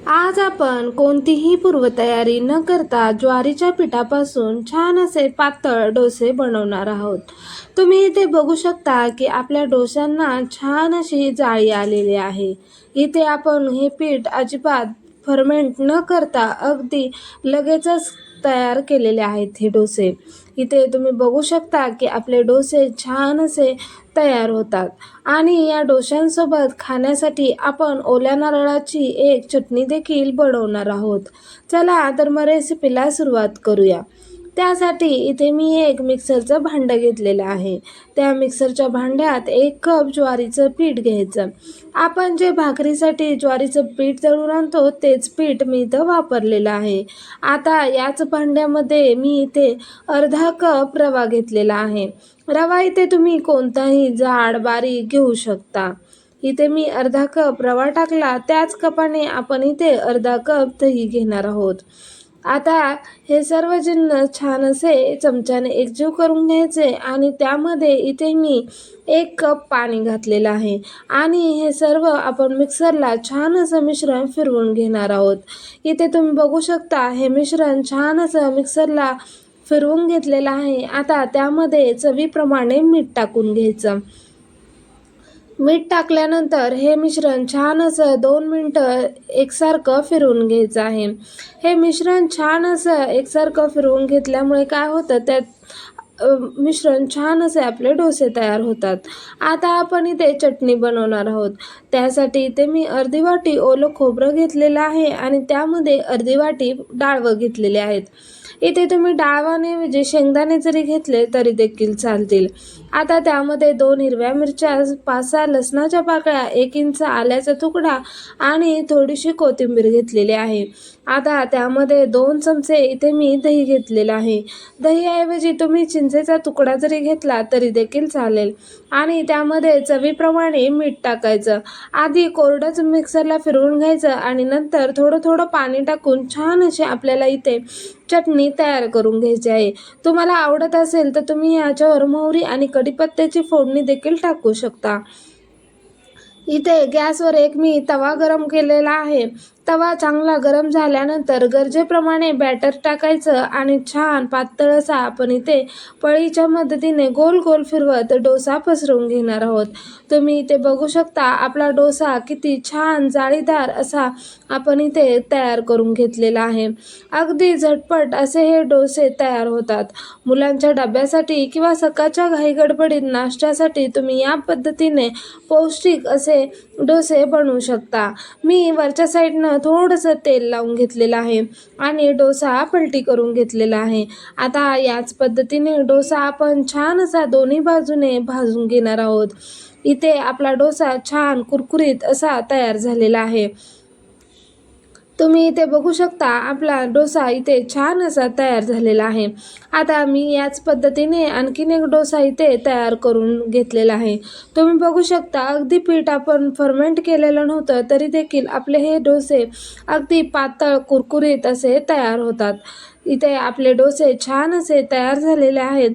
आज आपण कोणतीही पूर्वतयारी न करता ज्वारीच्या पिठापासून छान असे पातळ डोसे बनवणार आहोत. तुम्ही इथे बघू शकता की आपल्या डोस्यांना छान अशी जाळी आलेली आहे. इथे आपण हे पीठ अजिबात फर्मेंट न करता अगदी लगेचच तयार केलेले आहेत हे डोसे. इथे तुम्ही बघू शकता की आपले डोसे छान असे तयार होतात आणि या डोशांसोबत खाण्यासाठी आपण ओल्या नारळाची एक चटणी देखील बनवणार आहोत. चला तर मग रेसिपीला सुरुवात करूया. त्यासाठी इथे मी एक मिक्सरचं भांडं घेतलेलं आहे. त्या मिक्सरच्या भांड्यात 1 कप ज्वारीचं पीठ घ्यायचं. आपण जे भाकरीसाठी ज्वारीचं पीठ दळून आणतो तेच पीठ मी इथं वापरलेलं आहे. आता याच भांड्यामध्ये मी इथे अर्धा कप रवा घेतलेला आहे. रवा इथे तुम्ही कोणताही जाड बारीक घेऊ शकता. इथे मी अर्धा कप रवा टाकला. त्याच कपाने आपण इथे अर्धा कप दही घेणार आहोत. आता हे सर्व जिन्नस छान असे चमच्याने एकजीव करून घ्यायचे आणि त्यामध्ये इथे मी 1 कप पाणी घातलेलं आहे आणि हे सर्व आपण मिक्सरला छान असं मिश्रण फिरवून घेणार आहोत. इथे तुम्ही बघू शकता हे मिश्रण छान असं मिक्सरला फिरवून घेतलेलं आहे. आता त्यामध्ये चवीप्रमाणे मीठ टाकून घ्यायचं. मीठ टाकल्यानंतर हे मिश्रण छान असं 2 मिनटं एकसारखं फिरवून घ्यायचं आहे. हे मिश्रण छान असं एकसारखं फिरवून घेतल्यामुळे काय होतं त्यात मिश्रण छान असे आपले डोसे तयार होतात. आता आपण इथे चटणी बनवणार आहोत. त्यासाठी इथे मी अर्धी वाटी ओलं खोबरं घेतलेलं आहे आणि त्यामध्ये अर्धी वाटी डाळवं घेतलेले आहेत. इथे तुम्ही डाळवाण्याऐवजी शेंगदाणे जरी घेतले तरी देखील चालतील. आता त्यामध्ये 2 हिरव्या मिरच्या, 5-6 लसणाच्या पाकळ्या, 1 इंच आल्याचा तुकडा आणि थोडीशी कोथिंबीर घेतलेली आहे. आता त्यामध्ये 2 चमचे इथे मी दही घेतलेलं आहे. दहीऐवजी तुम्ही चिंचेचा तुकडा जरी घेतला तरी देखील चालेल आणि त्यामध्ये चवीप्रमाणे मीठ टाकायचं. आधी कोरडंच मिक्सरला फिरवून घ्यायचं आणि नंतर थोडं थोडं पाणी टाकून छान अशी आपल्याला इथे चटणी तयार करून घ्यायची आहे. तुम्हाला आवडत असेल तर तुम्ही याच्यावर मोहरी आणि कढीपत्त्याची फोडणी देखील टाकू शकता. इथे गॅसवर एक मी तवा गरम केलेला आहे. तवा चांगला गरम झाल्यानंतर गरजेप्रमाणे बॅटर टाकायचं आणि छान पातळ असा आपण इथे पळीच्या मदतीने गोल गोल फिरवत डोसा पसरवून घेणार आहोत. तुम्ही इथे बघू शकता आपला डोसा किती छान जाळीदार असा आपण इथे तयार करून घेतलेला आहे. अगदी झटपट असे हे डोसे तयार होतात. मुलांच्या डब्यासाठी किंवा सकाळच्या घाईगडबडीत नाश्त्यासाठी तुम्ही या पद्धतीने पौष्टिक असे डोसे बनवू शकता. मी वरच्या साईडनं थोडंसं तेल लावून घेतलेलं आहे आणि डोसा पलटी करून घेतलेला आहे. आता याच पद्धतीने डोसा आपण छान असा दोन्ही बाजूने भाजून घेणार आहोत. इथे आपला डोसा छान कुरकुरीत असा तयार झालेला आहे. तुम्ही इथे बघू शकता आपला डोसा इथे छान असा तयार झालेला आहे. आता मी याच पद्धतीने आणखीन एक डोसा इथे तयार करून घेतलेला आहे. तुम्ही बघू शकता अगदी पीठ आपण फर्मेंट केलेलं नव्हतं तरी देखील आपले हे डोसे अगदी पातळ कुरकुरीत असे तयार होतात. इथे आपले डोसे छान असे तयार झालेले आहेत.